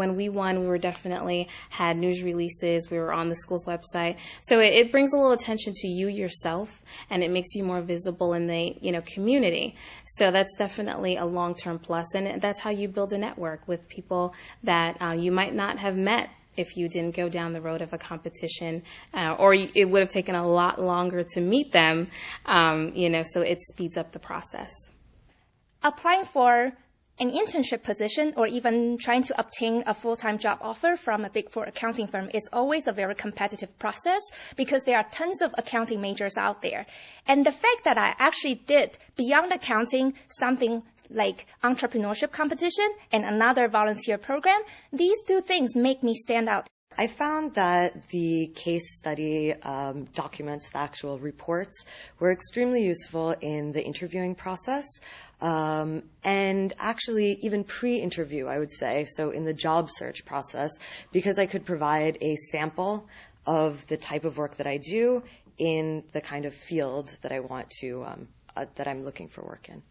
when we won, we were definitely had news releases. We were on the school's website. So it brings a little attention to you yourself, and it makes you more visible in the community. So that's definitely a long-term plus, and that's how you build a network with people that you might not have met if you didn't go down the road of a competition, or it would have taken a lot longer to meet them, so it speeds up the process. Applying for an internship position or even trying to obtain a full-time job offer from a Big Four accounting firm is always a very competitive process because there are tons of accounting majors out there. And the fact that I actually did, beyond accounting, something like entrepreneurship competition and another volunteer program, these two things make me stand out. I found that the case study documents, the actual reports, were extremely useful in the interviewing process, and actually even pre-interview, I would say, so in the job search process, because I could provide a sample of the type of work that I do in the kind of field that I want to, that I'm looking for work in.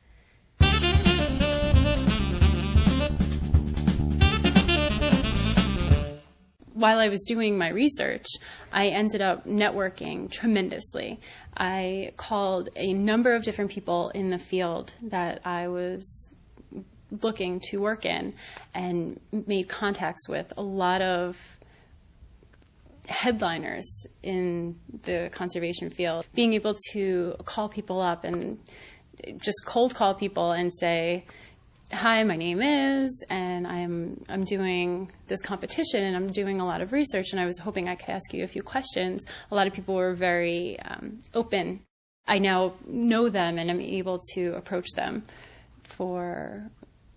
While I was doing my research, I ended up networking tremendously. I called a number of different people in the field that I was looking to work in and made contacts with a lot of headliners in the conservation field. Being able to call people up and just cold call people and say, "Hi, my name is, and I'm doing this competition, and I'm doing a lot of research, and I was hoping I could ask you a few questions." A lot of people were very open. I now know them, and I'm able to approach them for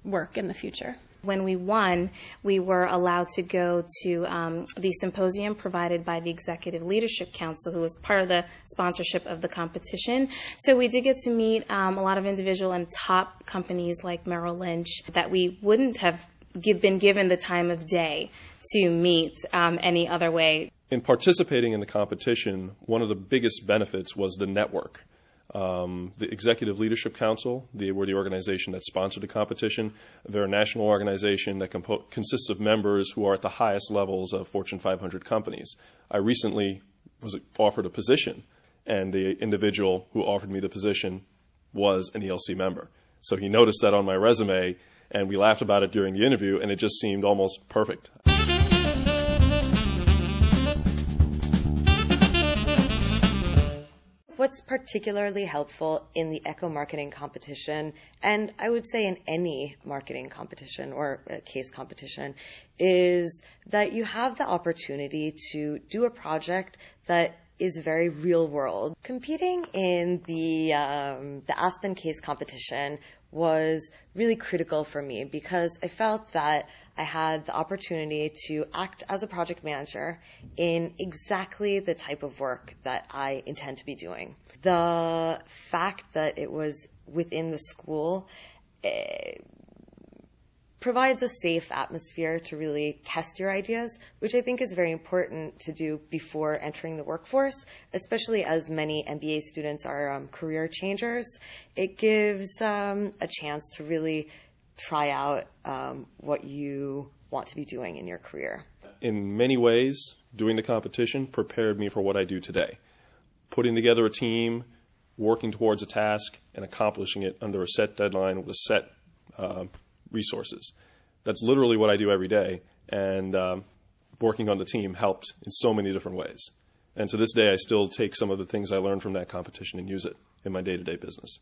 work in the future. When we won, we were allowed to go to the symposium provided by the Executive Leadership Council, who was part of the sponsorship of the competition. So we did get to meet a lot of individual and top companies like Merrill Lynch that we wouldn't have been given the time of day to meet any other way. In participating in the competition, one of the biggest benefits was the network. The Executive Leadership Council, they were the organization that sponsored the competition. They're a national organization that consists of members who are at the highest levels of Fortune 500 companies. I recently was offered a position, and the individual who offered me the position was an ELC member. So he noticed that on my resume, and we laughed about it during the interview, and it just seemed almost perfect. What's particularly helpful in the eco marketing competition, and I would say in any marketing competition or case competition, is that you have the opportunity to do a project that is very real world. Competing in the Aspen case competition was really critical for me because I felt that I had the opportunity to act as a project manager in exactly the type of work that I intend to be doing. The fact that it was within the school provides a safe atmosphere to really test your ideas, which I think is very important to do before entering the workforce, especially as many MBA students are career changers. It gives a chance to really try out what you want to be doing in your career. In many ways, doing the competition prepared me for what I do today. Putting together a team, working towards a task, and accomplishing it under a set deadline with set resources. That's literally what I do every day, and working on the team helped in so many different ways. And to this day, I still take some of the things I learned from that competition and use it in my day-to-day business.